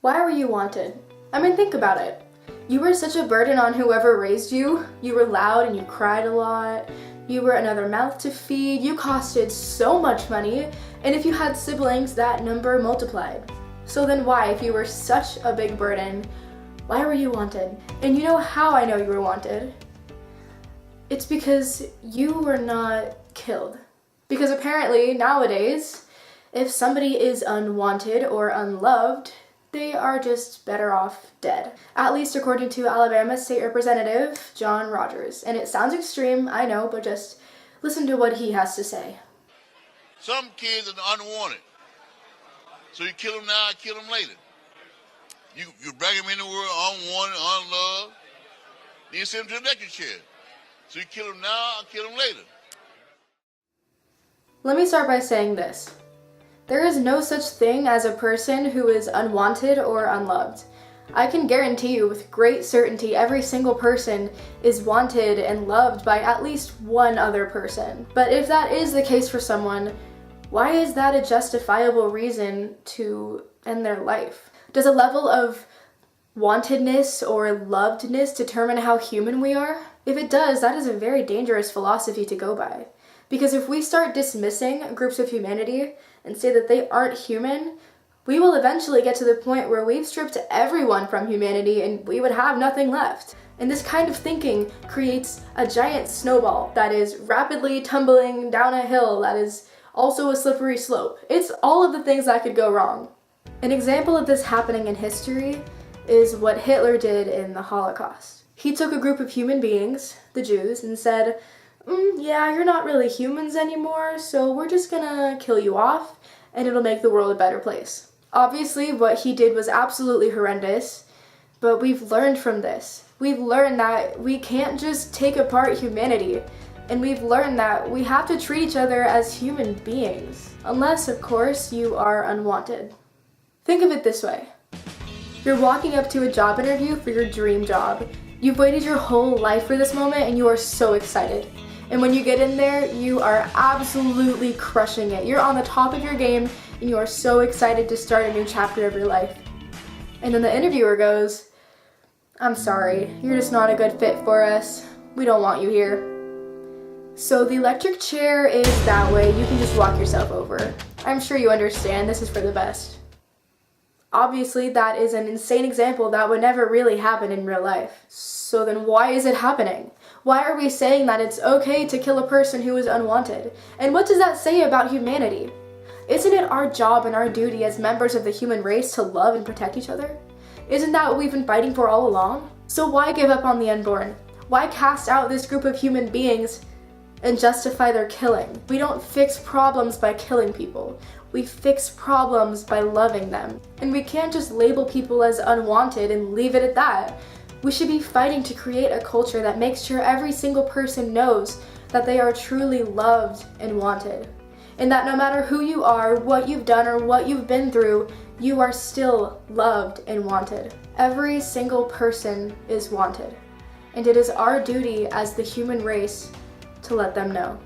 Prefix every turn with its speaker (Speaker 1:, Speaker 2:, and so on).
Speaker 1: Why were you wanted? I mean, think about it. You were such a burden on whoever raised you. You were loud and you cried a lot. You were another mouth to feed. You costed so much money. And if you had siblings, that number multiplied. So then why, if you were such a big burden, why were you wanted? And you know how I know you were wanted? It's because you were not killed. Because apparently nowadays, if somebody is unwanted or unloved, they are just better off dead. At least according to Alabama State Representative John Rogers. And it sounds extreme, I know, but just listen to what he has to say.
Speaker 2: Some kids are unwanted. So you kill them now, kill them later. You bring them in the world unwanted, unloved. Then you send them to the electric chair. So you kill them now, kill them later.
Speaker 1: Let me start by saying this. There is no such thing as a person who is unwanted or unloved. I can guarantee you with great certainty every single person is wanted and loved by at least one other person. But if that is the case for someone, why is that a justifiable reason to end their life? Does a level of wantedness or lovedness determine how human we are? If it does, that is a very dangerous philosophy to go by. Because if we start dismissing groups of humanity and say that they aren't human, we will eventually get to the point where we've stripped everyone from humanity and we would have nothing left. And this kind of thinking creates a giant snowball that is rapidly tumbling down a hill that is also a slippery slope. It's all of the things that could go wrong. An example of this happening in history is what Hitler did in the Holocaust. He took a group of human beings, the Jews, and said, yeah, you're not really humans anymore, so we're just gonna kill you off, and it'll make the world a better place. Obviously, what he did was absolutely horrendous, but we've learned from this. We've learned that we can't just take apart humanity, and we've learned that we have to treat each other as human beings. Unless, of course, you are unwanted. Think of it this way. You're walking up to a job interview for your dream job. You've waited your whole life for this moment, and you are so excited. And when you get in there, you are absolutely crushing it. You're on the top of your game, and you are so excited to start a new chapter of your life. And then the interviewer goes, I'm sorry, you're just not a good fit for us. We don't want you here. So the electric chair is that way. You can just walk yourself over. I'm sure you understand. This is for the best. Obviously, that is an insane example that would never really happen in real life. So then why is it happening? Why are we saying that it's okay to kill a person who is unwanted? And what does that say about humanity? Isn't it our job and our duty as members of the human race to love and protect each other? Isn't that what we've been fighting for all along? So why give up on the unborn? Why cast out this group of human beings and justify their killing? We don't fix problems by killing people. We fix problems by loving them. And we can't just label people as unwanted and leave it at that. We should be fighting to create a culture that makes sure every single person knows that they are truly loved and wanted. And that no matter who you are, what you've done, or what you've been through, you are still loved and wanted. Every single person is wanted. And it is our duty as the human race to let them know.